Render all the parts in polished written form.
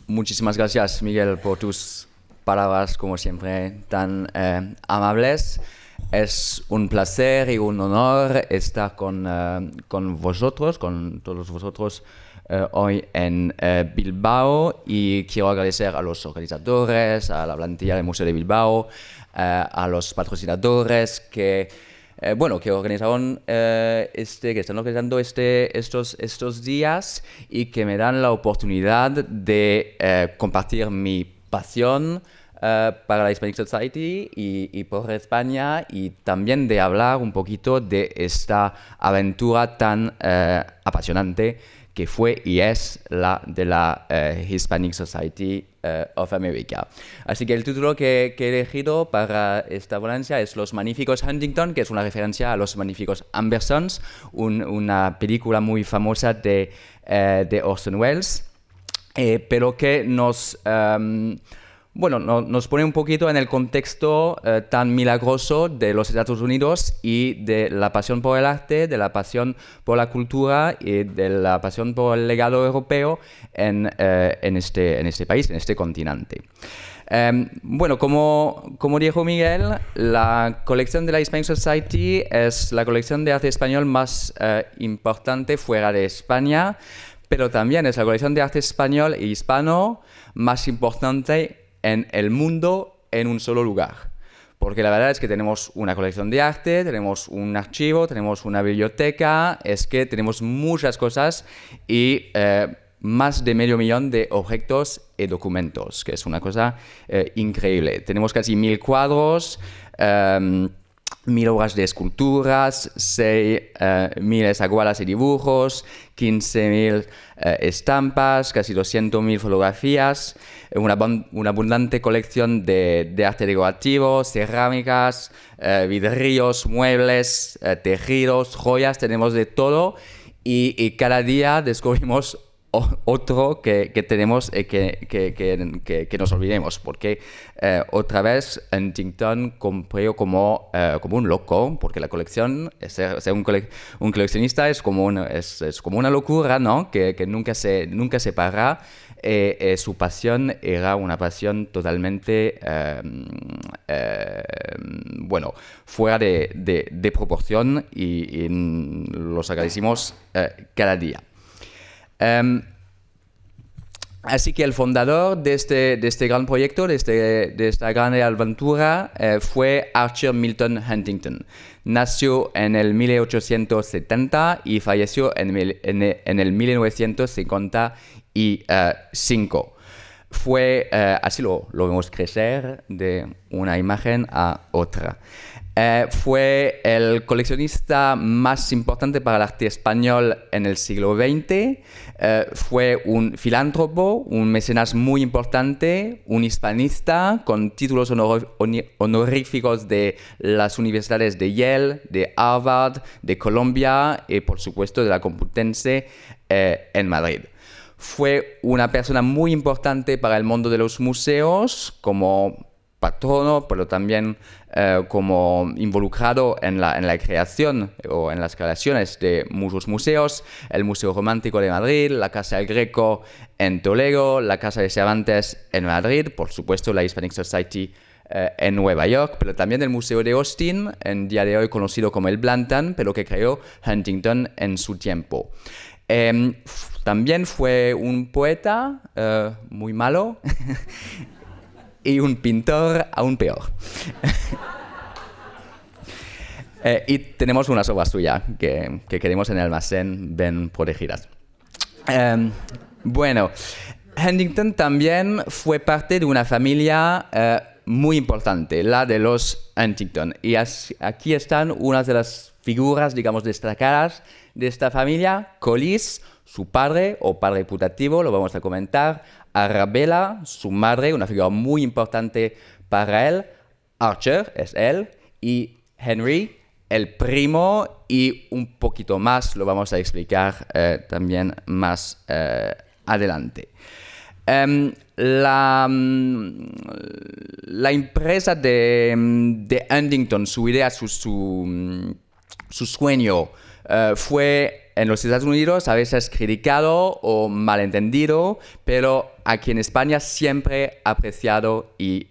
Muchísimas gracias, Miguel, por tus palabras, como siempre, tan amables. Es un placer y un honor estar con vosotros, con todos vosotros, hoy en Bilbao, y quiero agradecer a los organizadores, a la plantilla del Museo de Bilbao, a los patrocinadores que organizaron que están organizando estos días y que me dan la oportunidad de compartir mi pasión para la Hispanic Society y por España, y también de hablar un poquito de esta aventura tan apasionante que fue y es la de la Hispanic Society of America. Así que el título que he elegido para esta ponencia es Los Magníficos Huntington, que es una referencia a Los Magníficos Ambersons, una película muy famosa de Orson Welles, pero que nos pone un poquito en el contexto tan milagroso de los Estados Unidos y de la pasión por el arte, de la pasión por la cultura y de la pasión por el legado europeo en este país, en este continente. Como dijo Miguel, la colección de la Hispanic Society es la colección de arte español más importante fuera de España, pero también es la colección de arte español e hispano más importante en el mundo en un solo lugar. Porque la verdad es que tenemos una colección de arte, tenemos un archivo, tenemos una biblioteca, es que tenemos muchas cosas y más de 500,000 de objetos y documentos, que es una cosa increíble. Tenemos casi 1000 cuadros, 1000 obras de esculturas, 6,000 aguadas y dibujos, 15,000 estampas, casi 200,000 fotografías, una abundante colección de arte decorativo, cerámicas, vidrios, muebles, tejidos, joyas, tenemos de todo, y cada día descubrimos otro que tenemos que nos olvidemos, porque otra vez Huntington compró como un loco, porque la colección, ser un coleccionista es como una locura, ¿no? que nunca se para. Su pasión era una pasión totalmente fuera de proporción, y los agradecimos cada día. Así que el fundador de este gran proyecto, de esta gran aventura, fue Archer Milton Huntington. Nació en el 1870 y falleció en el 1955. Así lo vemos crecer de una imagen a otra. Fue el coleccionista más importante para el arte español en el siglo XX. Fue un filántropo, un mecenas muy importante, un hispanista con títulos honoríficos de las universidades de Yale, de Harvard, de Columbia y, por supuesto, de la Complutense en Madrid. Fue una persona muy importante para el mundo de los museos, como patrono, pero también como involucrado en la creación o en las creaciones de muchos museos: el Museo Romántico de Madrid, la Casa del Greco en Toledo, la Casa de Cervantes en Madrid, por supuesto la Hispanic Society en Nueva York, pero también el Museo de Austin, en día de hoy conocido como el Blanton, pero que creó Huntington en su tiempo. También fue un poeta muy malo y un pintor aún peor. Y tenemos unas obras suyas que queremos en el almacén bien protegidas. Huntington también fue parte de una familia muy importante, la de los Huntington. Y aquí están unas de las figuras, digamos, destacadas de esta familia: Collis, su padre o padre putativo, lo vamos a comentar; Arabella, su madre, una figura muy importante para él; Archer, es él; y Henry, el primo, y un poquito más lo vamos a explicar también más adelante. La empresa de Huntington, su idea, su sueño fue en los Estados Unidos a veces criticado o malentendido, pero aquí en España siempre apreciado y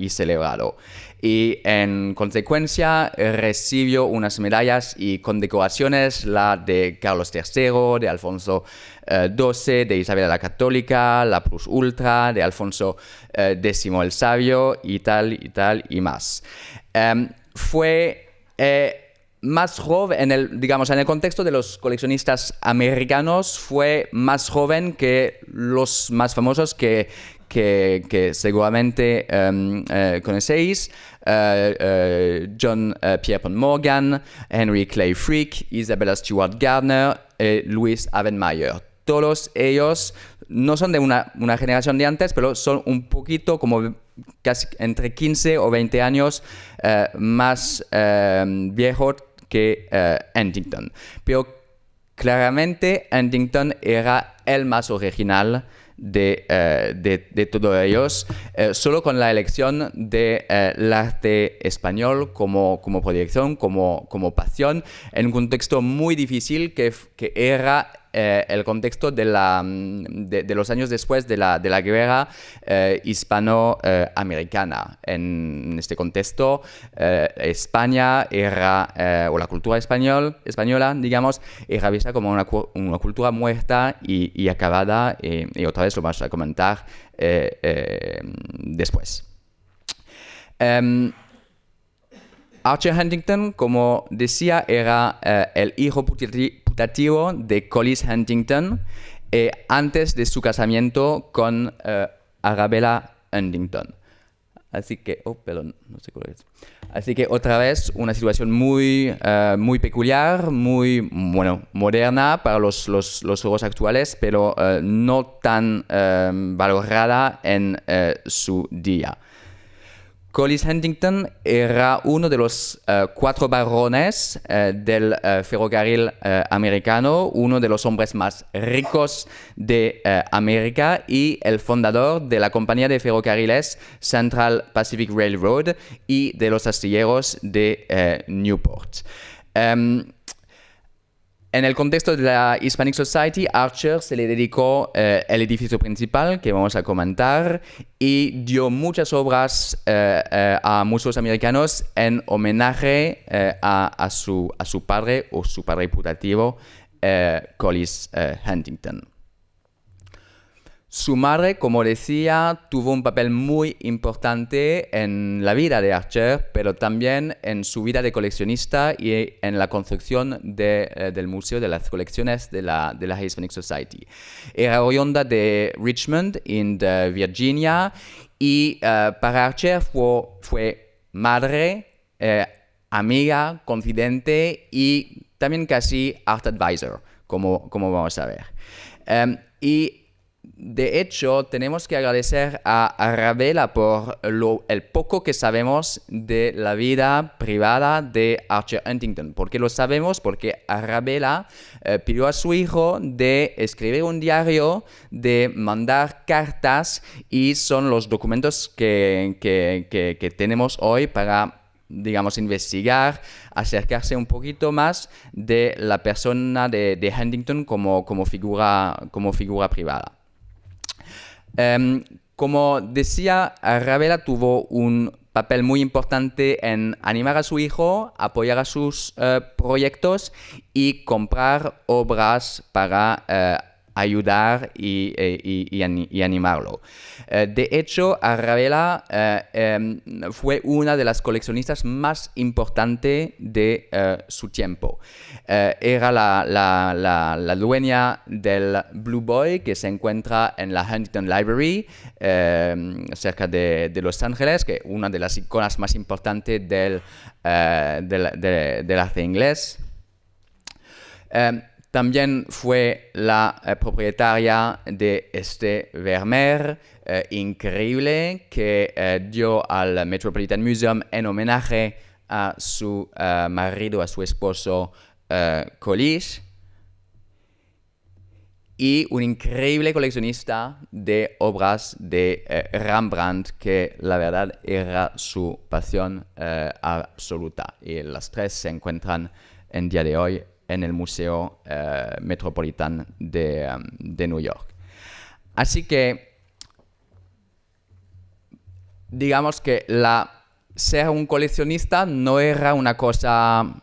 celebrado. Y en consecuencia recibió unas medallas y condecoraciones, la de Carlos III, de Alfonso XII, de Isabel la Católica, la Plus Ultra, de Alfonso X el Sabio y tal y más. Fue más joven, en el contexto de los coleccionistas americanos, fue más joven que los más famosos que seguramente conocéis, John Pierpont Morgan, Henry Clay Frick, Isabella Stewart Gardner, Louis Avenmayer. Todos ellos no son de una generación de antes, pero son un poquito como casi entre 15 o 20 años más viejos que Huntington. Pero claramente Huntington era el más original de todos ellos, solo con la elección del arte español como proyección, como pasión, en un contexto muy difícil que era el contexto de los años después de la guerra hispanoamericana. En este contexto, España era, o la cultura española, digamos, era vista como una cultura muerta y acabada, y otra vez lo vamos a comentar después. Archer Huntington, como decía, era el hijo putativo de Collis Huntington antes de su casamiento con Arabella Huntington. Así que, perdón, no sé cuál es. Así que otra vez una situación muy peculiar, muy moderna para los juegos actuales, pero no tan valorada en su día. Collis Huntington era uno de los 4 varones del ferrocarril americano, uno de los hombres más ricos de América y el fundador de la compañía de ferrocarriles Central Pacific Railroad y de los astilleros de Newport. En el contexto de la Hispanic Society, Archer se le dedicó el edificio principal que vamos a comentar y dio muchas obras a muchos americanos en homenaje a su padre o su padre putativo, Collis Huntington. Su madre, como decía, tuvo un papel muy importante en la vida de Archer, pero también en su vida de coleccionista y en la construcción del museo de las colecciones de la Hispanic Society. Era oriunda de Richmond, en Virginia, y para Archer fue madre, amiga, confidente y también casi art advisor, como vamos a ver. Y de hecho, tenemos que agradecer a Arabella por el poco que sabemos de la vida privada de Archer Huntington. ¿Por qué lo sabemos? Porque Arabella pidió a su hijo de escribir un diario, de mandar cartas, y son los documentos que tenemos hoy para, digamos, investigar, acercarse un poquito más de la persona de Huntington como figura privada. Como decía, Arabella tuvo un papel muy importante en animar a su hijo, apoyar a sus proyectos y comprar obras para ayudar y animarlo. De hecho, Arabella fue una de las coleccionistas más importantes de su tiempo. Era la dueña del Blue Boy, que se encuentra en la Huntington Library, cerca de Los Ángeles, que es una de las iconas más importantes del arte inglés. También fue la propietaria de este Vermeer increíble que dio al Metropolitan Museum en homenaje a su marido, a su esposo Collis. Y un increíble coleccionista de obras de Rembrandt, que la verdad era su pasión absoluta. Y las tres se encuentran en día de hoy en el Museo Metropolitano de New York. Así que, digamos que ser un coleccionista no era una cosa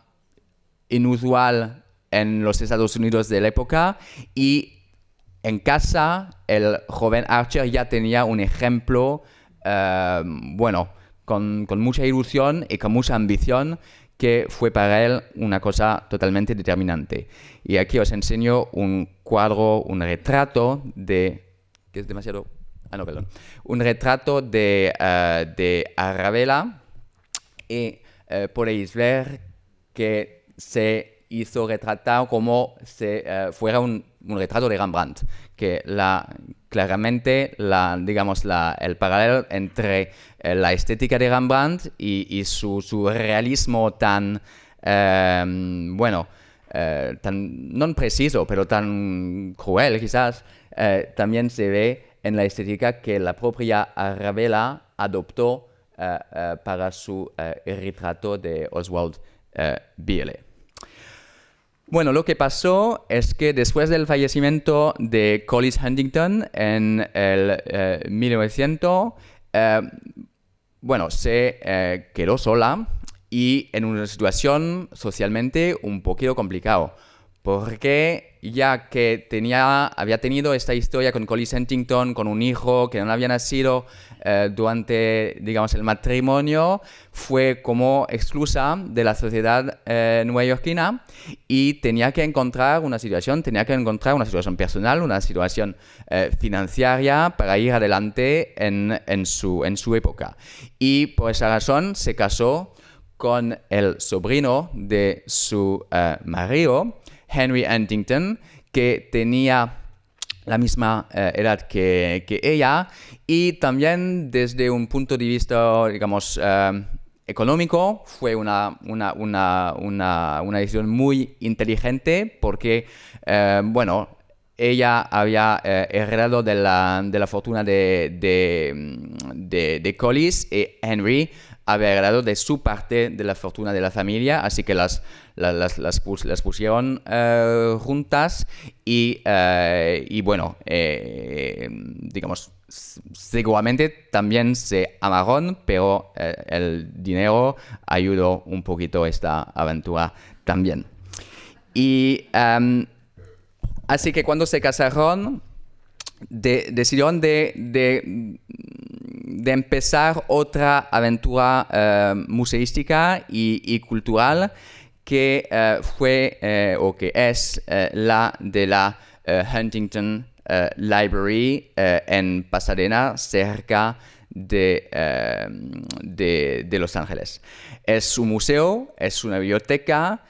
inusual en los Estados Unidos de la época, y en casa el joven Archer ya tenía un ejemplo, con mucha ilusión y con mucha ambición, que fue para él una cosa totalmente determinante. Y aquí os enseño un cuadro, un retrato que es demasiado... Ah, no, perdón. Un retrato de Arabella, y podéis ver que se hizo retratar como si fuera un retrato de Rembrandt, que claramente el paralelo entre la estética de Rembrandt y su realismo tan, tan no preciso, pero tan cruel quizás, también se ve en la estética que la propia Arabella adoptó para su retrato de Oswald Beale. Bueno, lo que pasó es que después del fallecimiento de Collis Huntington en el 1900, se quedó sola y en una situación socialmente un poquito complicada, porque ya que había tenido esta historia con Collis Huntington, con un hijo que no había nacido durante, digamos, el matrimonio, fue como exclusa de la sociedad neoyorquina, y tenía que encontrar una situación personal, una situación financiera para ir adelante en su época. Y por esa razón se casó con el sobrino de su marido, Henry Huntington, que tenía la misma edad que ella, y también desde un punto de vista, digamos, económico, fue una decisión muy inteligente, porque, ella había heredado de la fortuna de Collis, y Henry había heredado de su parte de la fortuna de la familia, así que las pusieron juntas, y digamos, seguramente también se amaron, pero el dinero ayudó un poquito a esta aventura también. Y así que cuando se casaron, decidieron de empezar otra aventura museística y cultural, que que es la de la Huntington Library en Pasadena, cerca de Los Ángeles. Es un museo, es una biblioteca.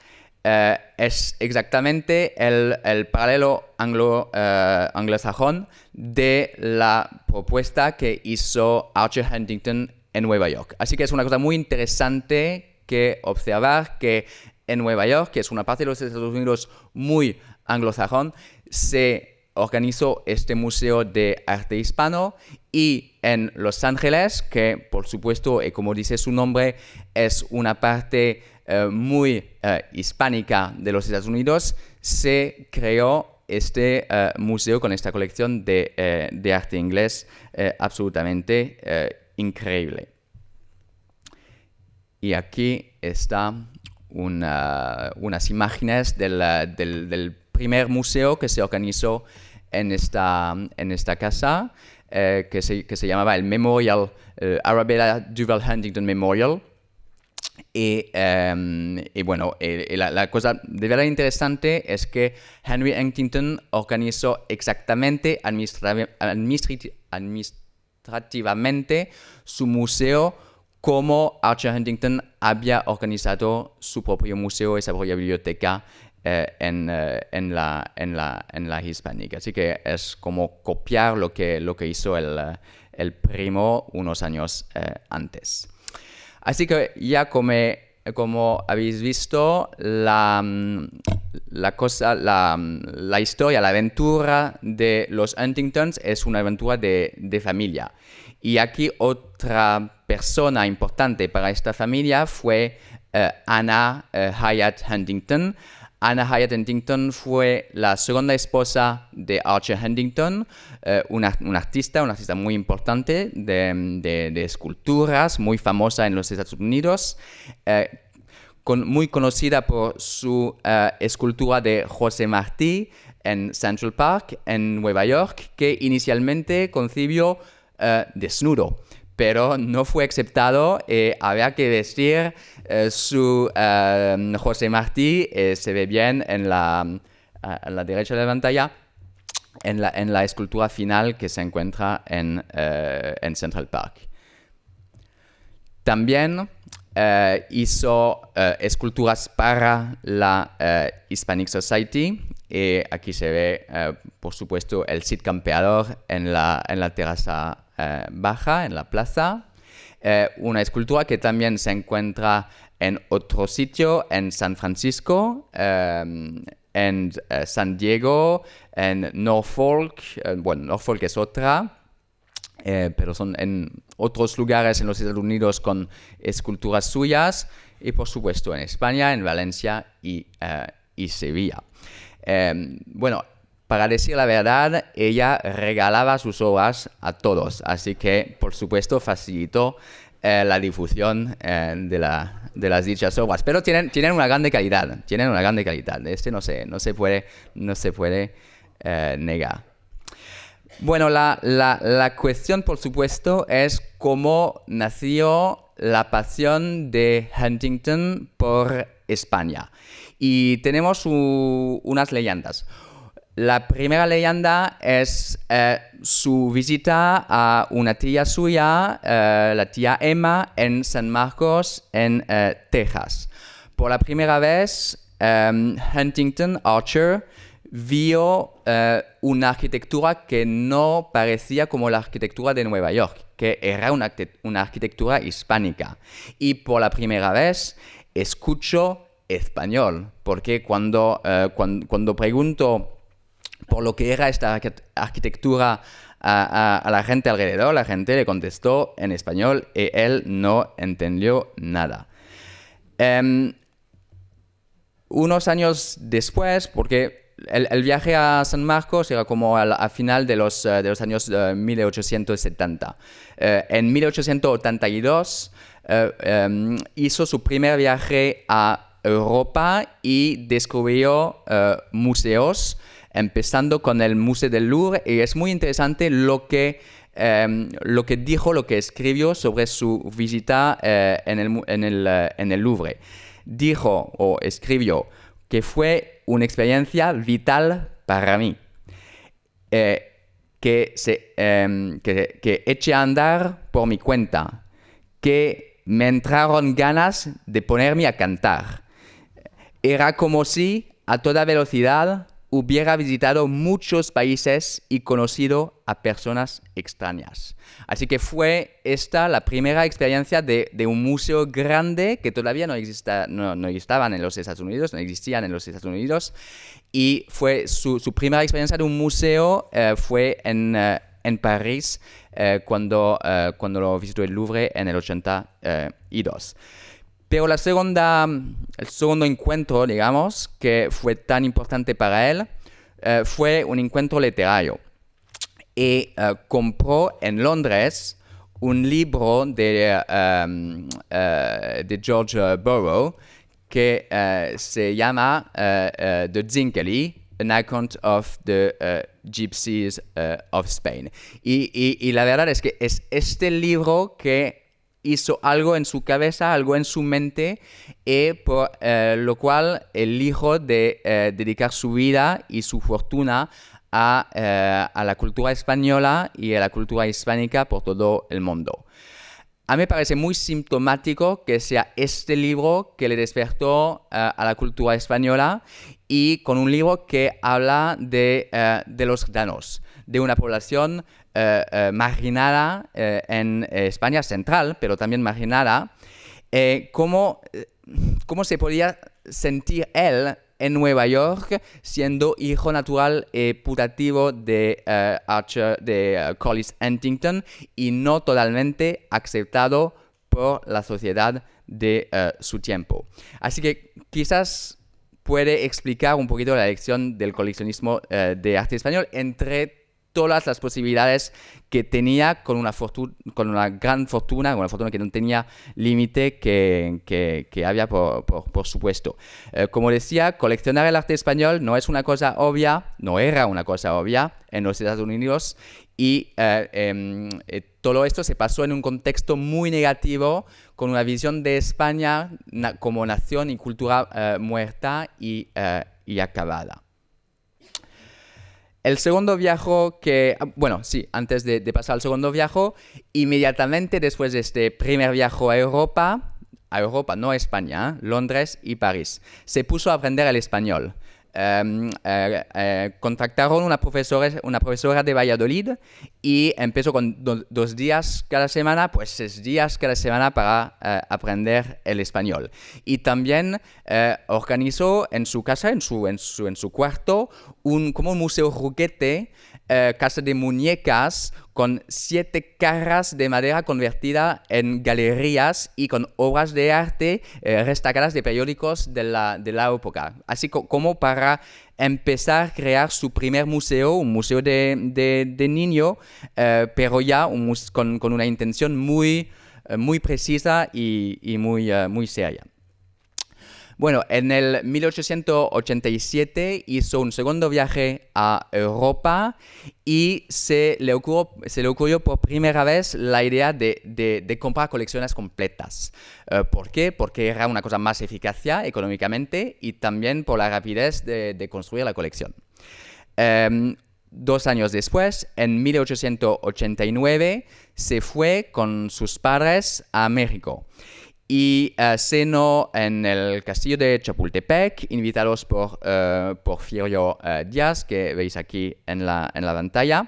Es exactamente el paralelo anglosajón de la propuesta que hizo Archer Huntington en Nueva York. Así que es una cosa muy interesante que observar, que en Nueva York, que es una parte de los Estados Unidos muy anglosajón, se organizó este museo de arte hispano, y en Los Ángeles, que por supuesto, y como dice su nombre, es una parte muy hispánica de los Estados Unidos, se creó este museo con esta colección de arte inglés absolutamente increíble. Y aquí están unas imágenes del primer museo que se organizó en esta casa, que se llamaba el Memorial, Arabella Duval Huntington Memorial. La cosa de verdad interesante es que Henry Huntington organizó exactamente, administrativamente, su museo como Archer Huntington había organizado su propio museo y su propia biblioteca en la hispánica. Así que es como copiar lo que hizo el primo unos años antes. Así que ya como habéis visto, la historia, la aventura de los Huntingtons es una aventura de familia. Y aquí otra persona importante para esta familia fue Anna Hyatt Huntington. Anna Hyatt Huntington fue la segunda esposa de Archer Huntington, un artista muy importante de esculturas, muy famosa en los Estados Unidos, muy conocida por su escultura de José Martí en Central Park, en Nueva York, que inicialmente concibió desnudo, pero no fue aceptado. Había que vestir su José Martí. Se ve bien a la derecha de la pantalla, en la escultura final que se encuentra en Central Park. También hizo esculturas para la Hispanic Society. Aquí se ve, por supuesto, el Cid Campeador en la terraza baja, en la plaza. Una escultura que también se encuentra en otro sitio, en San Francisco, en San Diego, en Norfolk. Norfolk es otra. Pero son en otros lugares en los Estados Unidos con esculturas suyas, y por supuesto en España, en Valencia y Sevilla. Para decir la verdad, ella regalaba sus obras a todos, así que por supuesto facilitó la difusión de las dichas obras, pero tienen una grande calidad, no se puede negar. Bueno, la cuestión, por supuesto, es cómo nació la pasión de Huntington por España. Y tenemos unas leyendas. La primera leyenda es su visita a una tía suya, la tía Emma, en San Marcos, en Texas. Por la primera vez, Huntington, Archer, vio una arquitectura que no parecía como la arquitectura de Nueva York, que era una arquitectura hispánica. Y por la primera vez escucho español, porque cuando pregunto por lo que era esta arquitectura a la gente alrededor, la gente le contestó en español y él no entendió nada. Unos años después, porque el viaje a San Marcos era como a final de los años 1870. En 1882 hizo su primer viaje a Europa y descubrió museos, empezando con el Museo del Louvre, y es muy interesante lo que dijo, lo que escribió sobre su visita en el Louvre. Dijo o escribió que fue una experiencia vital para mí, que eché a andar por mi cuenta, que me entraron ganas de ponerme a cantar. Era como si a toda velocidad hubiera visitado muchos países y conocido a personas extrañas. Así que fue esta la primera experiencia de un museo grande que todavía no existían en los Estados Unidos, y fue su primera experiencia de un museo fue en París cuando lo visitó el Louvre en el 82. Pero el segundo encuentro, digamos, que fue tan importante para él, fue un encuentro literario. Y compró en Londres un libro de George Borrow que se llama The Zincali, An Account of the Gypsies of Spain. Y la verdad es que es este libro que hizo algo en su cabeza, algo en su mente, y por lo cual elijo de dedicar su vida y su fortuna a la cultura española y a la cultura hispánica por todo el mundo. A mí me parece muy sintomático que sea este libro que le despertó a la cultura española, y con un libro que habla de los gitanos, de una población marginada en España central, pero también marginada. ¿Cómo se podía sentir él en Nueva York siendo hijo natural y putativo de Collis Huntington y no totalmente aceptado por la sociedad de su tiempo? Así que quizás puede explicar un poquito la elección del coleccionismo de arte español entre todas las posibilidades que tenía con una gran fortuna, con una fortuna que no tenía límite, que había por supuesto. Como decía, coleccionar el arte español no es una cosa obvia, no era una cosa obvia en los Estados Unidos, y todo esto se pasó en un contexto muy negativo, con una visión de España como nación y cultura muerta y acabada. El segundo viaje antes de pasar al segundo viaje, inmediatamente después de este primer viaje a Europa, no a España, Londres y París, se puso a aprender el español. Contactaron una profesora de Valladolid y empezó con 2 días cada semana, pues 6 días cada semana para aprender el español. Y también organizó en su casa, en su cuarto, como un museo juguete, casa de muñecas con 7 cajas de madera convertida en galerías y con obras de arte destacadas de periódicos de la época. Así como para empezar a crear su primer museo, un museo de niño, pero ya con una intención muy precisa y muy seria. Bueno, en el 1887 hizo un segundo viaje a Europa y se le ocurrió por primera vez la idea de comprar colecciones completas. ¿Por qué? Porque era una cosa más eficaz económicamente y también por la rapidez de construir la colección. 2 años después, en 1889, se fue con sus padres a México. Y cenó en el castillo de Chapultepec, invitados por Porfirio Díaz, que veis aquí en la pantalla.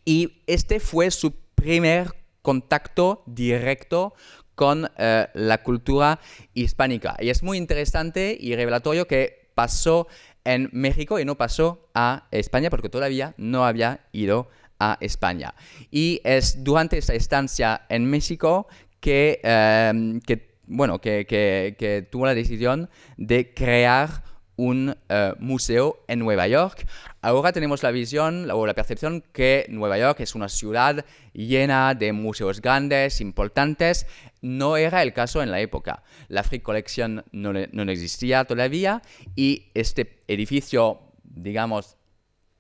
Y este fue su primer contacto directo con la cultura hispánica. Y es muy interesante y revelatorio que pasó en México y no pasó a España, porque todavía no había ido a España. Y es durante esta estancia en México que tuvo la decisión de crear un museo en Nueva York. Ahora tenemos la visión o la percepción que Nueva York es una ciudad llena de museos grandes, importantes. No era el caso en la época. La Frick Collection no existía todavía y este edificio, digamos,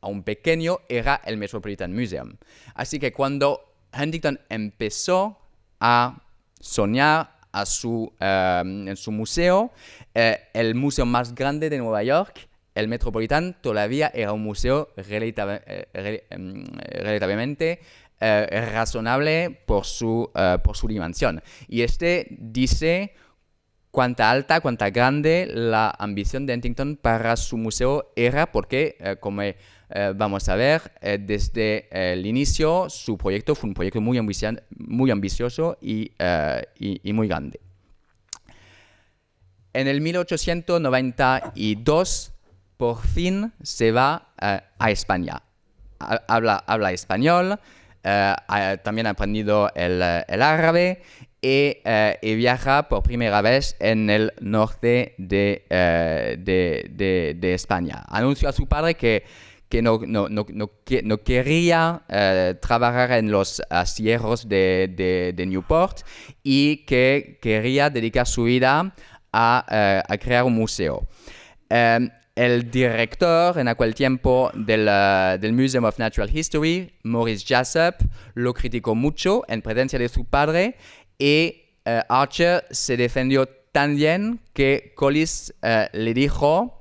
aún pequeño, era el Metropolitan Museum. Así que cuando Huntington empezó a soñar en su museo, el museo más grande de Nueva York, el Metropolitan, todavía era un museo relativamente razonable por su dimensión. Y este dice cuánta grande la ambición de Huntington para su museo era, porque, como vamos a ver, desde el inicio su proyecto fue un proyecto muy ambicioso y muy grande. En el 1892, por fin se va a España. Habla español, también ha aprendido el árabe y viaja por primera vez en el norte de España. Anunció a su padre que no quería trabajar en los astilleros de Newport y que quería dedicar su vida a crear un museo. El director en aquel tiempo del Museum of Natural History, Maurice Jessup, lo criticó mucho en presencia de su padre y Archer se defendió tan bien que Collis le dijo: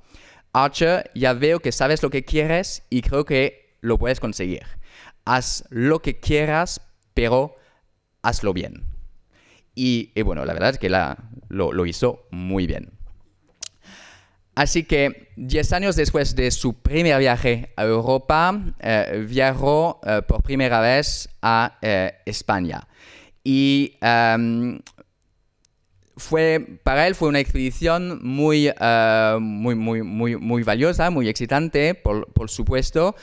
Archer, ya veo que sabes lo que quieres y creo que lo puedes conseguir. Haz lo que quieras, pero hazlo bien. Y bueno, la verdad es que lo hizo muy bien. Así que 10 años después de su primer viaje a Europa, viajó por primera vez a España. Y Para él fue una expedición muy valiosa, muy excitante, por supuesto.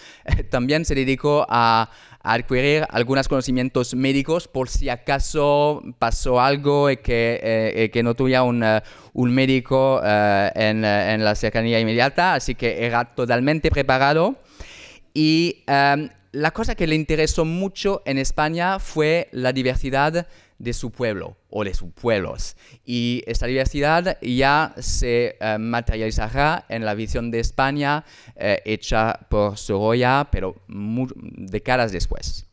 También se dedicó a adquirir algunos conocimientos médicos por si acaso pasó algo y que no tuviera un médico en la cercanía inmediata, así que era totalmente preparado. Y la cosa que le interesó mucho en España fue la diversidad de su pueblo o de sus pueblos. Y esta diversidad ya se materializará en la visión de España hecha por Sorolla, pero décadas después.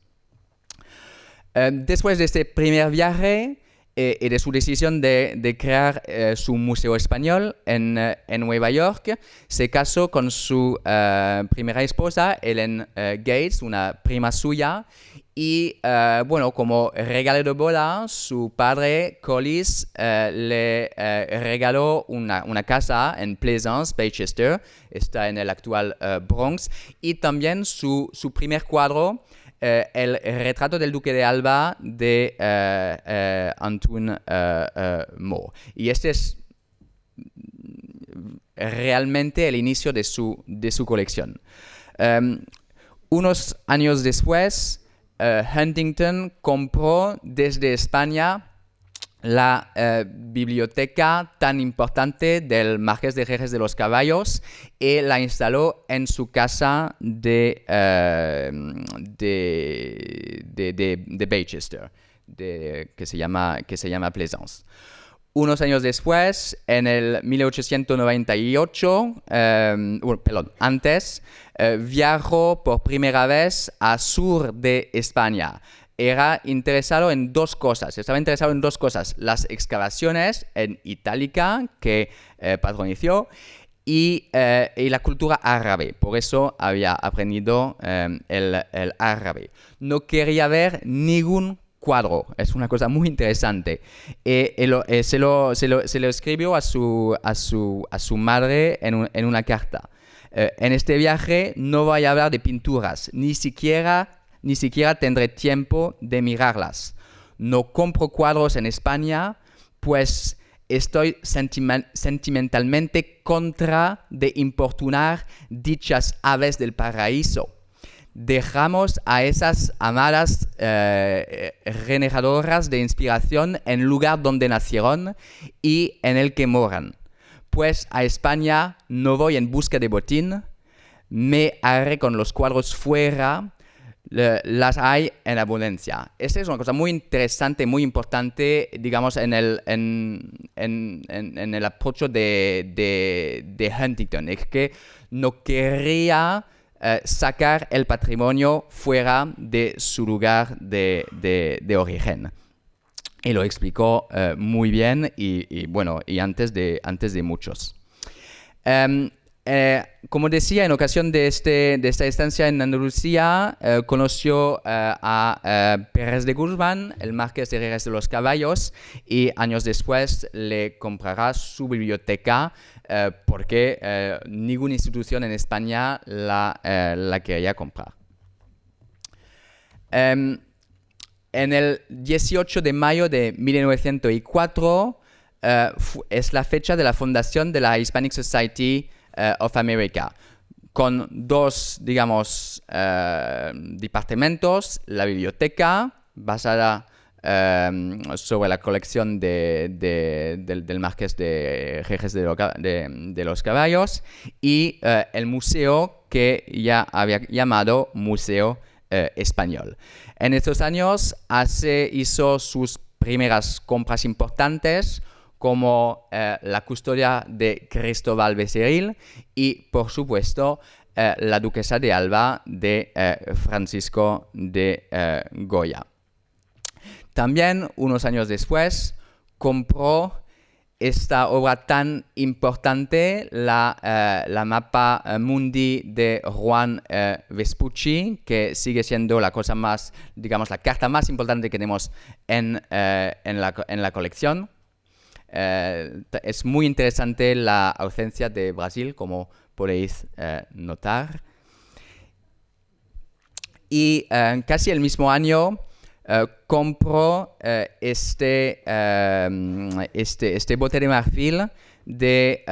Después de este primer viaje y de su decisión de crear su museo español en Nueva York, se casó con su primera esposa, Ellen Gates, una prima suya. Y bueno, como regalo de boda, su padre, Collis, le regaló una casa en Pleasance, Baychester, está en el actual Bronx, y también su primer cuadro, el retrato del Duque de Alba de Antoine Maux. Y este es realmente el inicio de su colección. Unos años después, Huntington compró desde España la biblioteca tan importante del Marqués de Jerez de los Caballos y la instaló en su casa de Baychester, que se llama Pleasance. Unos años después, en el 1898, antes, viajó por primera vez al sur de España. Estaba interesado en dos cosas. Las excavaciones en Itálica, que patronizó, y la cultura árabe. Por eso había aprendido el árabe. No quería ver ningún cuadro. Es una cosa muy interesante. Se lo escribió a su madre en una carta. En este viaje no voy a hablar de pinturas, ni siquiera tendré tiempo de mirarlas. No compro cuadros en España, pues estoy sentimentalmente contra de importunar dichas aves del paraíso. Dejamos a esas amadas renegadoras de inspiración en lugar donde nacieron y en el que moran. Pues a España no voy en busca de botín, me haré con los cuadros fuera, las hay en abundancia. Esta es una cosa muy interesante, muy importante, digamos, en el approach de Huntington. Es que no quería sacar el patrimonio fuera de su lugar de origen. Y lo explicó muy bien y antes de muchos. Como decía, en ocasión de esta estancia en Andalucía, conoció a Pérez de Guzmán, el Marqués de Jerez de los Caballos, y años después le comprará su biblioteca porque ninguna institución en España la quería comprar. En el 18 de mayo de 1904 es la fecha de la fundación de la Hispanic Society of America, con dos, digamos, departamentos: la biblioteca, basada sobre la colección del Marqués de Jerez de los Caballos, y el museo que ya había llamado Museo Español. En estos años hizo sus primeras compras importantes, como la custodia de Cristóbal Becerril y, por supuesto, la duquesa de Alba de Francisco de Goya. También, unos años después, compró esta obra tan importante, la Mappa Mundi de Juan Vespucci, que sigue siendo la cosa más, digamos, la carta más importante que tenemos en la colección. Es muy interesante la ausencia de Brasil, como podéis notar. Y casi el mismo año compró este bote de marfil de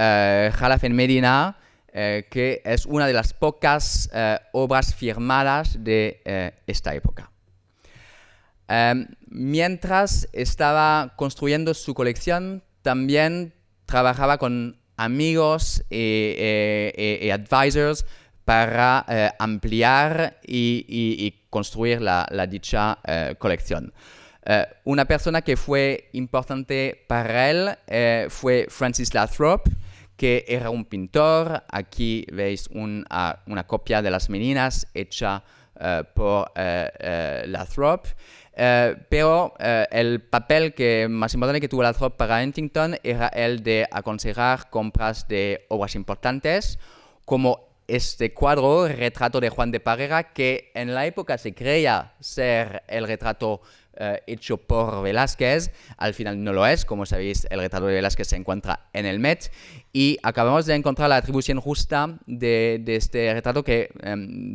Jalaf en Medina, que es una de las pocas obras firmadas de esta época. Mientras estaba construyendo su colección, también trabajaba con amigos y advisors para ampliar y construir la dicha colección. Una persona que fue importante para él fue Francis Lathrop, que era un pintor. Aquí veis una copia de las Meninas hecha por Lathrop. Pero el papel más importante que tuvo Lathrop para Huntington era el de aconsejar compras de obras importantes, como este cuadro, Retrato de Juan de Parera, que en la época se creía ser el retrato hecho por Velázquez. Al final no lo es. Como sabéis, el retrato de Velázquez se encuentra en el Met, y acabamos de encontrar la atribución justa de este retrato, que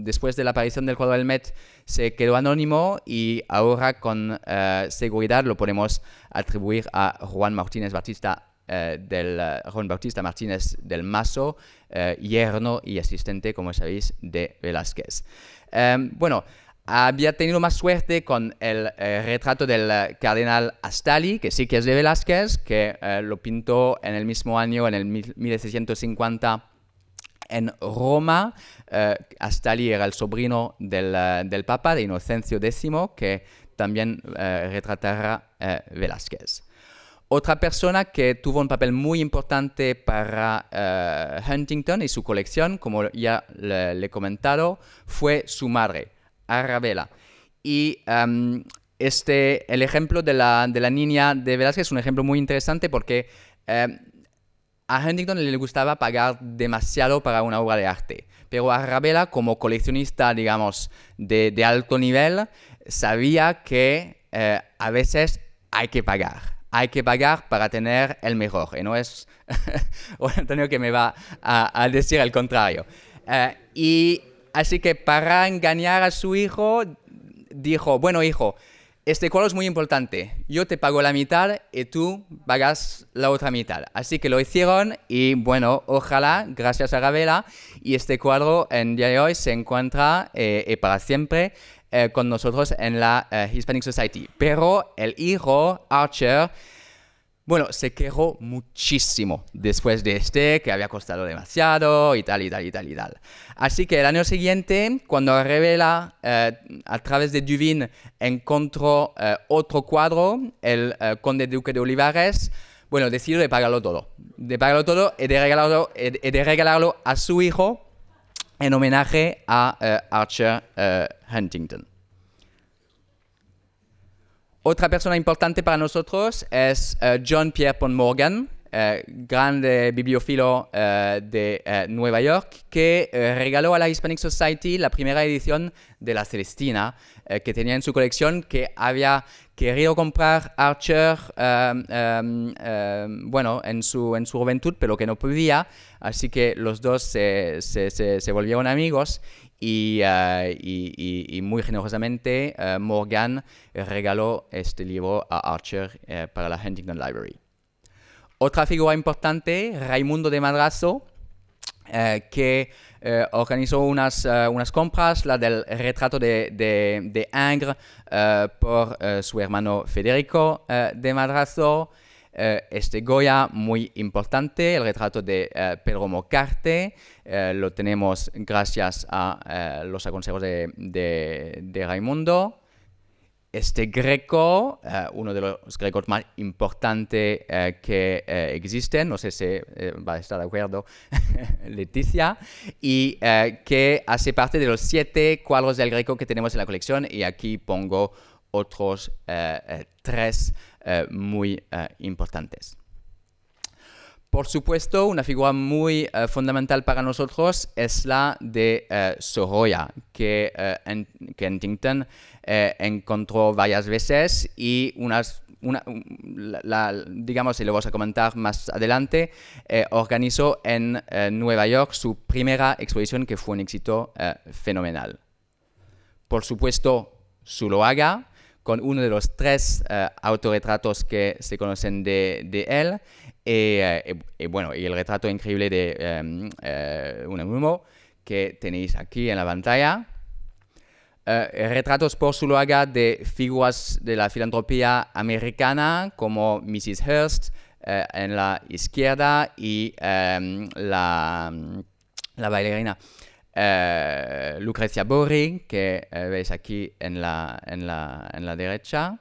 después de la aparición del cuadro del Met se quedó anónimo, y ahora con seguridad lo podemos atribuir a Juan Bautista Martínez del Mazo, yerno y asistente, como sabéis, de Velázquez. Bueno, había tenido más suerte con el retrato del cardenal Astalli, que sí que es de Velázquez, que lo pintó en el mismo año, en el 1750, en Roma. Astalli era el sobrino del Papa, de Inocencio X, que también retratará Velázquez. Otra persona que tuvo un papel muy importante para Huntington y su colección, como ya le he comentado, fue su madre, Arabella. Y el ejemplo de la niña de Velázquez es un ejemplo muy interesante, porque a Huntington le gustaba pagar demasiado para una obra de arte. Pero Arabella, como coleccionista, digamos, de alto nivel, sabía que a veces hay que pagar. Hay que pagar para tener el mejor. Y no es Antonio que me va a decir el contrario. Y así que para engañar a su hijo, dijo: bueno, hijo, este cuadro es muy importante. Yo te pago la mitad y tú pagas la otra mitad. Así que lo hicieron, y bueno, ojalá, gracias a Arabella, y este cuadro en día de hoy se encuentra para siempre con nosotros en la Hispanic Society. Pero el hijo, Archer, bueno, se quejó muchísimo después de que había costado demasiado y tal. Así que el año siguiente, cuando Arabella, a través de Duveen, encontró otro cuadro, el Conde Duque de Olivares, bueno, decidió de pagarlo todo y de regalarlo a su hijo en homenaje a Archer Huntington. Otra persona importante para nosotros es John Pierpont Morgan, grande bibliófilo de Nueva York, que regaló a la Hispanic Society la primera edición de la Celestina, que tenía en su colección, que había querido comprar Archer bueno, en su juventud, pero que no podía. Así que los dos se volvieron amigos, y muy generosamente Morgan regaló este libro a Archer para la Huntington Library. Otra figura importante, Raimundo de Madrazo, que organizó unas compras, la del retrato de Ingres por su hermano Federico de Madrazo. Este Goya muy importante, el retrato de Pedro Mocarte, lo tenemos gracias a los consejos de Raimundo. Este Greco, uno de los Grecos más importantes que existen, no sé si va a estar de acuerdo Leticia, y que hace parte de los 7 cuadros del Greco que tenemos en la colección, y aquí pongo otros 3 muy importantes. Por supuesto, una figura muy fundamental para nosotros es la de Sorolla, que Huntington encontró varias veces, y digamos, y lo vamos a comentar más adelante, organizó en Nueva York su primera exposición, que fue un éxito fenomenal. Por supuesto, Zuloaga, con uno de los 3 autorretratos que se conocen de él. Y bueno, y el retrato increíble de Unamuno que tenéis aquí en la pantalla. Retratos por Zuloaga de figuras de la filantropía americana como Mrs. Hearst en la izquierda y la bailarina Lucrecia Borri, que veis aquí en la derecha.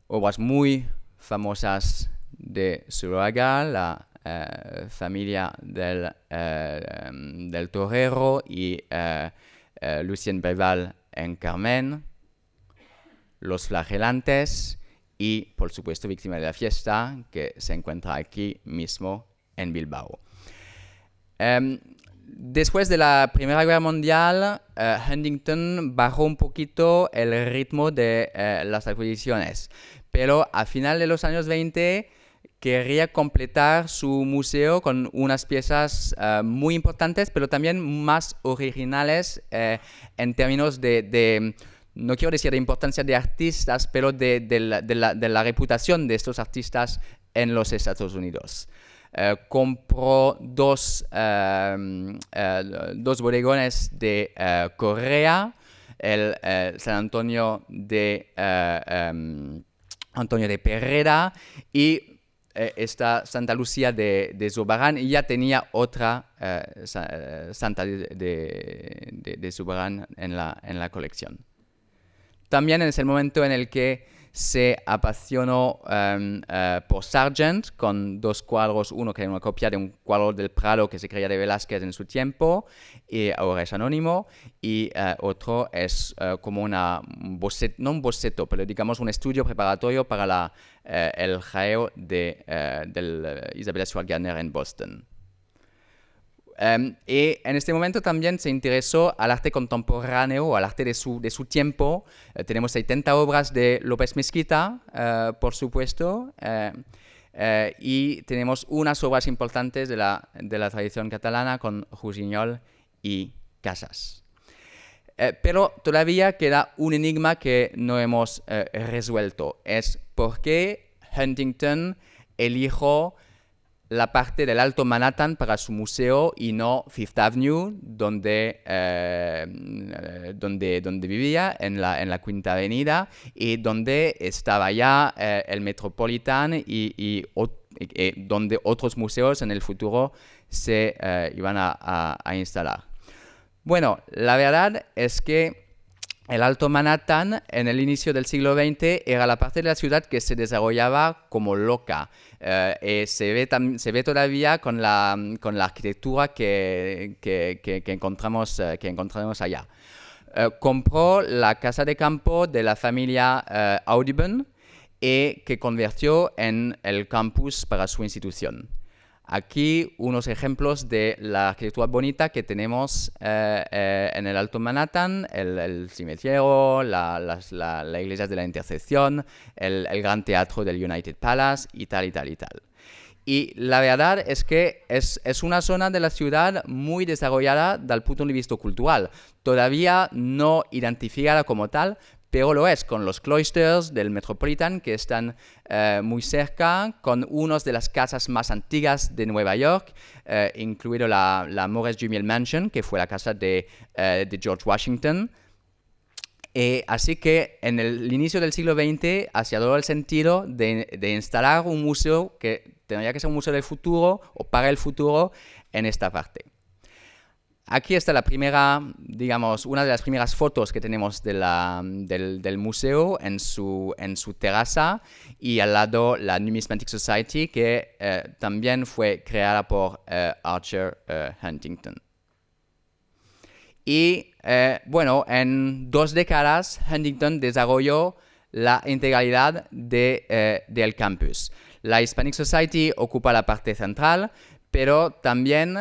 Obras muy famosas de Zuloaga, la familia del torero y Lucien Breval en Carmen, Los Flagelantes y, por supuesto, Víctima de la Fiesta, que se encuentra aquí mismo en Bilbao. Después de la Primera Guerra Mundial, Huntington bajó un poquito el ritmo de las exposiciones, pero a final de los años 20 quería completar su museo con unas piezas muy importantes, pero también más originales en términos de, no quiero decir de importancia de artistas, pero de la reputación de estos artistas en los Estados Unidos. Compró dos bodegones de Correa, el San Antonio de Antonio de Pereda y esta Santa Lucía de Zurbarán, y ya tenía otra santa de Zurbarán en la colección. También es el momento en el que se apasionó por Sargent con 2 cuadros, uno que era una copia de un cuadro del Prado que se creía de Velázquez en su tiempo y ahora es anónimo, y otro es como no un boceto, pero digamos un estudio preparatorio para el Jaeo del Isabella Stewart Gardner en Boston. Y en este momento también se interesó al arte contemporáneo, al arte de su tiempo. Tenemos 70 obras de López Mezquita, por supuesto, y tenemos unas obras importantes de la tradición catalana con Rusiñol y Casas. Pero todavía queda un enigma que no hemos resuelto. Es por qué Huntington eligió la parte del Alto Manhattan para su museo y no Fifth Avenue, donde vivía, en la Quinta Avenida, y donde estaba ya el Metropolitan y donde otros museos en el futuro se iban a instalar. Bueno, la verdad es que el Alto Manhattan, en el inicio del siglo XX, era la parte de la ciudad que se desarrollaba como loca. Se ve todavía con la arquitectura que encontramos allá. Compró la casa de campo de la familia Audubon y que convirtió en el campus para su institución. Aquí unos ejemplos de la arquitectura bonita que tenemos en el Alto Manhattan, el cementerio, la iglesia de la Intercesión, el gran teatro del United Palace y tal y tal y tal. Y la verdad es que es una zona de la ciudad muy desarrollada desde el punto de vista cultural, todavía no identificada como tal, pero lo es, con los cloisters del Metropolitan que están muy cerca, con una de las casas más antiguas de Nueva York, incluido la Morris Jumiel Mansion, que fue la casa de George Washington. Así que en el inicio del siglo XX ha dado el sentido de instalar un museo que tendría que ser un museo del futuro o para el futuro en esta parte. Aquí está la primera, digamos, una de las primeras fotos que tenemos del museo en su terraza, y al lado la Numismatic Society, que también fue creada por Archer Huntington. Y bueno, en 2 décadas Huntington desarrolló la integralidad del campus. La Hispanic Society ocupa la parte central, pero también,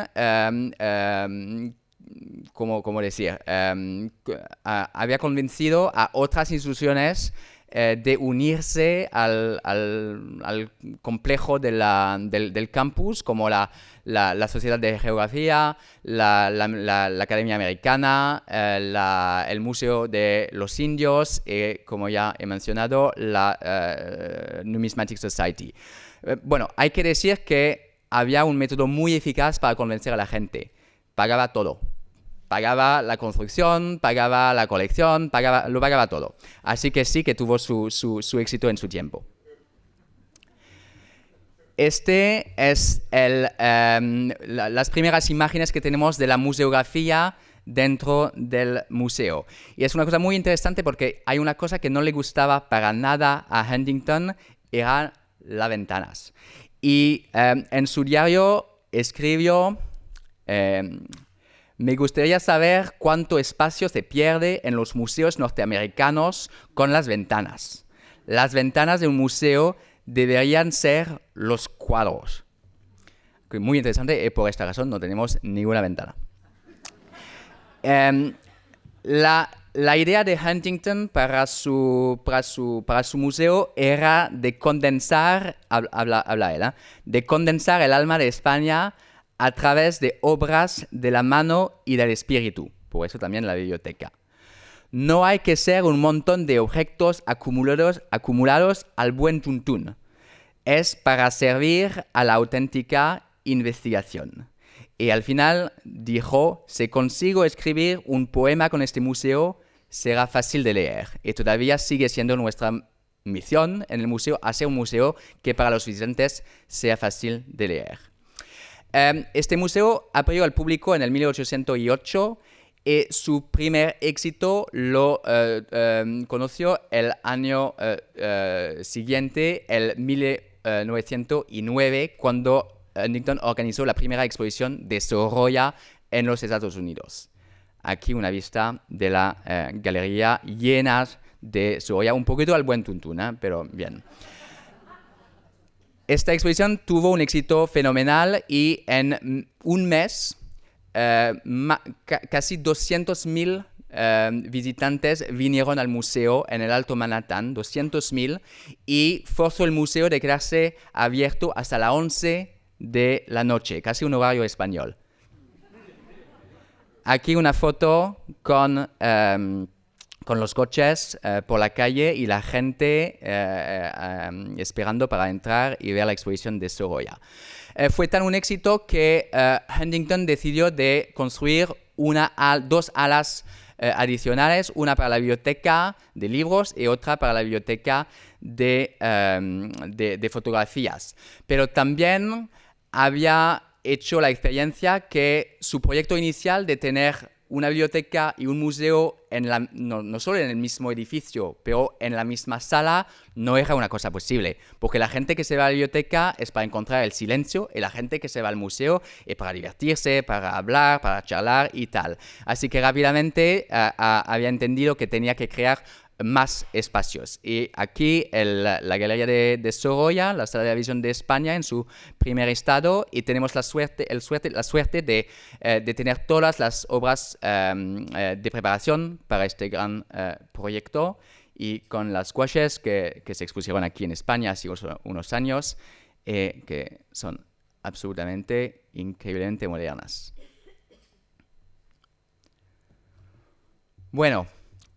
¿cómo decir? Había convencido a otras instituciones de unirse al complejo del campus, como la Sociedad de Geografía, la Academia Americana, el Museo de los Indios y, como ya he mencionado, la Numismatic Society. Bueno, hay que decir que había un método muy eficaz para convencer a la gente. Pagaba todo. Pagaba la construcción, pagaba la colección, lo pagaba todo. Así que sí que tuvo su éxito en su tiempo. Este es las primeras imágenes que tenemos de la museografía dentro del museo. Y es una cosa muy interesante porque hay una cosa que no le gustaba para nada a Huntington, eran las ventanas. Y en su diario escribió... me gustaría saber cuánto espacio se pierde en los museos norteamericanos con las ventanas. Las ventanas de un museo deberían ser los cuadros. Muy interesante y por esta razón no tenemos ninguna ventana. La idea de Huntington para su museo era de condensar, de condensar el alma de España a través de obras de la mano y del espíritu. Por eso también la biblioteca. No hay que ser un montón de objetos acumulados al buen tuntún. Es para servir a la auténtica investigación. Y al final dijo, si consigo escribir un poema con este museo, será fácil de leer. Y todavía sigue siendo nuestra misión en el museo, hacer un museo que para los visitantes sea fácil de leer. Este museo abrió al público en el 1808 y su primer éxito lo conoció el año siguiente, el 1909, cuando Huntington organizó la primera exposición de Sorolla en los Estados Unidos. Aquí una vista de la galería llena de Sorolla, un poquito al buen tuntún, pero bien. Esta exposición tuvo un éxito fenomenal y en un mes casi 200.000 visitantes vinieron al museo en el Alto Manhattan, 200.000, y forzó el museo de quedarse abierto hasta las 11 de la noche, casi un horario español. Aquí una foto con los coches por la calle y la gente esperando para entrar y ver la exposición de Sorolla. Fue tan un éxito que Huntington decidió de construir dos alas adicionales, una para la biblioteca de libros y otra para la biblioteca de fotografías. Pero también había hecho la experiencia que su proyecto inicial de tener una biblioteca y un museo no solo en el mismo edificio, pero en la misma sala, no era una cosa posible. Porque la gente que se va a la biblioteca es para encontrar el silencio y la gente que se va al museo es para divertirse, para hablar, para charlar y tal. Así que rápidamente había entendido que tenía que crear más espacios. Y aquí la Galería de Sorolla, la Sala de la Visión de España en su primer estado, y tenemos la suerte de tener todas las obras de preparación para este gran proyecto, y con las gouaches que se expusieron aquí en España hace unos años, que son absolutamente increíblemente modernas. Bueno,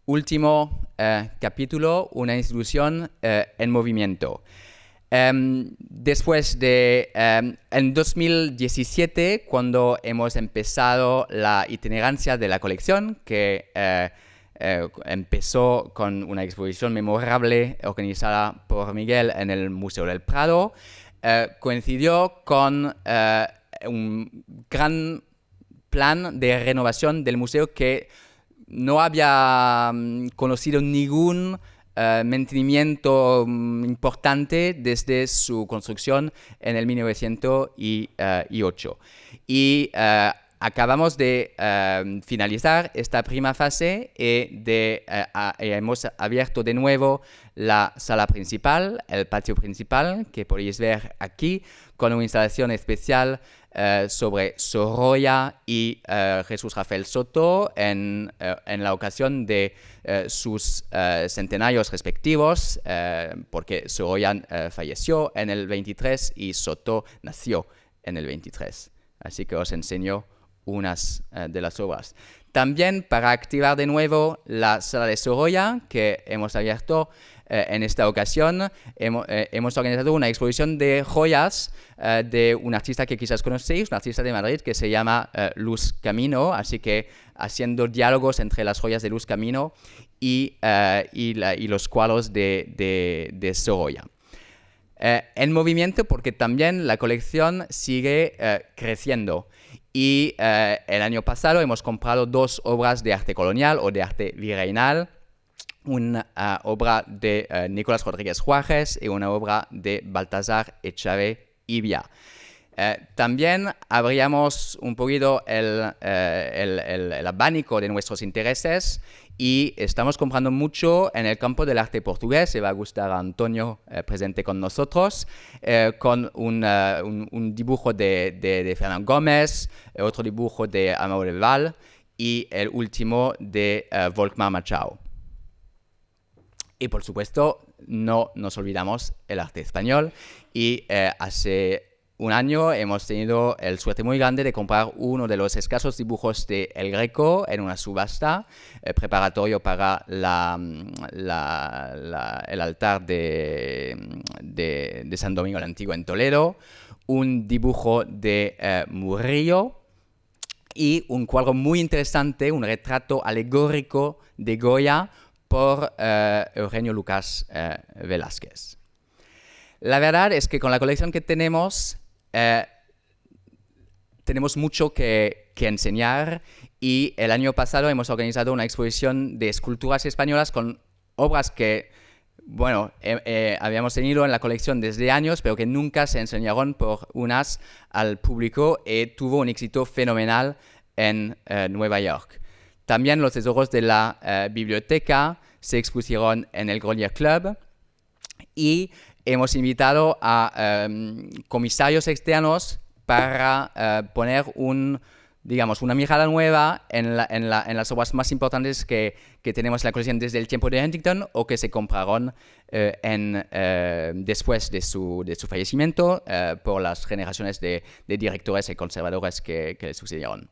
último capítulo, una institución en movimiento. Después en 2017, cuando hemos empezado la itinerancia de la colección, que empezó con una exposición memorable organizada por Miguel en el Museo del Prado, coincidió con un gran plan de renovación del museo que no había conocido ningún mantenimiento importante desde su construcción en el 1908. Y acabamos de finalizar esta primera fase y hemos abierto de nuevo la sala principal, el patio principal, que podéis ver aquí, con una instalación especial sobre Sorolla y Jesús Rafael Soto en la ocasión de sus centenarios respectivos, porque Sorolla falleció en el 23 y Soto nació en el 23. Así que os enseño unas de las obras. También para activar de nuevo la sala de Sorolla que hemos abierto en esta ocasión, hemos organizado una exposición de joyas de un artista que quizás conocéis, un artista de Madrid que se llama Luz Camino, así que haciendo diálogos entre las joyas de Luz Camino y los cuadros de Sorolla. En movimiento porque también la colección sigue creciendo. Y el año pasado hemos comprado 2 obras de arte colonial o de arte virreinal, una obra de Nicolás Rodríguez Juárez y una obra de Baltasar Echave Ibia. También abríamos un poquito el abanico de nuestros intereses y estamos comprando mucho en el campo del arte portugués. Se va a gustar a Antonio presente con nosotros, con un dibujo de Fernán Gómez, otro dibujo de Amaro del Val y el último de Volkmar Machado. Y por supuesto, no nos olvidamos el arte español y hace un año hemos tenido el suerte muy grande de comprar uno de los escasos dibujos de El Greco en una subasta preparatorio para el altar de San Domingo el Antiguo en Toledo, un dibujo de Murillo y un cuadro muy interesante, un retrato alegórico de Goya por Eugenio Lucas Velázquez. La verdad es que con la colección que tenemos mucho que enseñar y el año pasado hemos organizado una exposición de esculturas españolas con obras que, bueno, habíamos tenido en la colección desde años, pero que nunca se enseñaron por unas al público y tuvo un éxito fenomenal en Nueva York. También los tesoros de la biblioteca se expusieron en el Grolier Club y hemos invitado a comisarios externos para poner una mirada nueva en las obras más importantes que tenemos en la colección desde el tiempo de Huntington o que se compraron después de su fallecimiento por las generaciones de directores y conservadores que le sucedieron.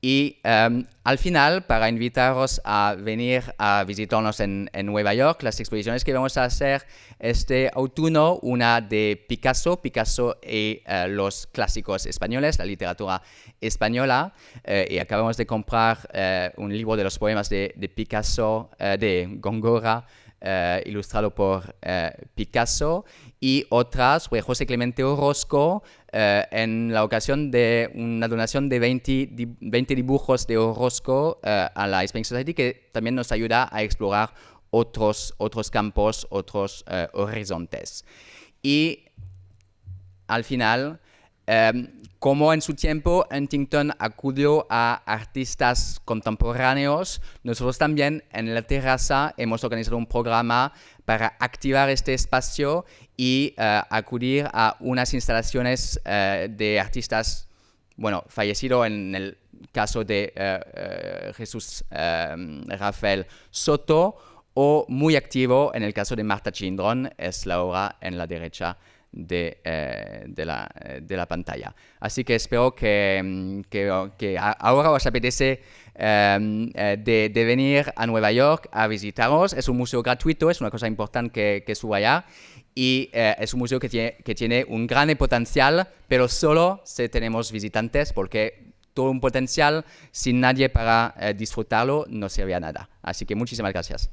Y al final, para invitaros a venir a visitarnos en Nueva York, las exposiciones que vamos a hacer este otoño, una de Picasso y los clásicos españoles, la literatura española, y acabamos de comprar un libro de los poemas de Picasso, de Góngora, ilustrado por Picasso, y otra sobre José Clemente Orozco, en la ocasión de una donación de 20 dibujos de Orozco a la Hispanic Society, que también nos ayuda a explorar otros campos, otros horizontes. Y al final, como en su tiempo Huntington acudió a artistas contemporáneos, nosotros también en la terraza hemos organizado un programa para activar este espacio y acudir a unas instalaciones de artistas, bueno, fallecido en el caso de Jesús Rafael Soto, o muy activo en el caso de Marta Chindrón, es la obra en la derecha de la pantalla. Así que espero que ahora os apetece de venir a Nueva York a visitaros. Es un museo gratuito, es una cosa importante que subrayar, y es un museo que tiene un gran potencial, pero solo si tenemos visitantes, porque todo un potencial sin nadie para disfrutarlo no sirve a nada. Así que muchísimas gracias.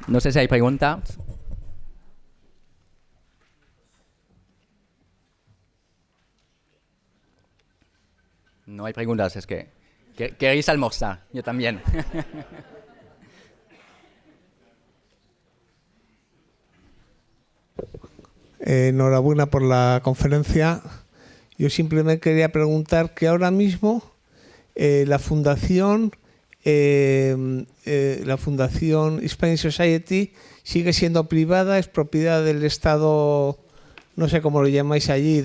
No sé si hay preguntas. No hay preguntas, es que queréis almorzar, yo también. Enhorabuena por la conferencia. Yo simplemente quería preguntar que ahora mismo la fundación Hispanic Society sigue siendo privada, es propiedad del Estado, no sé cómo lo llamáis allí,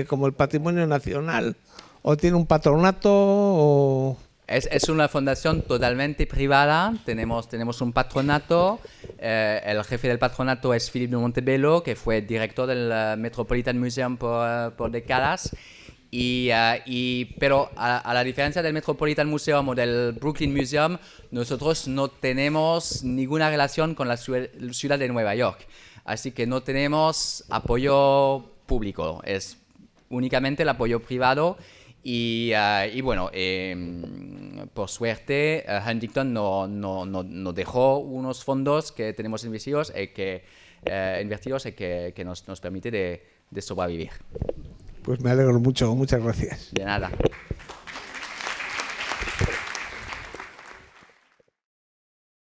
como el patrimonio nacional, o tiene un patronato o... Es una fundación totalmente privada, tenemos un patronato, el jefe del patronato es Philippe de Montebello, que fue director del Metropolitan Museum por décadas, pero a la diferencia del Metropolitan Museum o del Brooklyn Museum, nosotros no tenemos ninguna relación con la ciudad de Nueva York, así que no tenemos apoyo público, es únicamente el apoyo privado. Y bueno, por suerte, Huntington nos dejó unos fondos que tenemos invertidos y que nos permite de sobrevivir. Pues me alegro mucho, muchas gracias. De nada.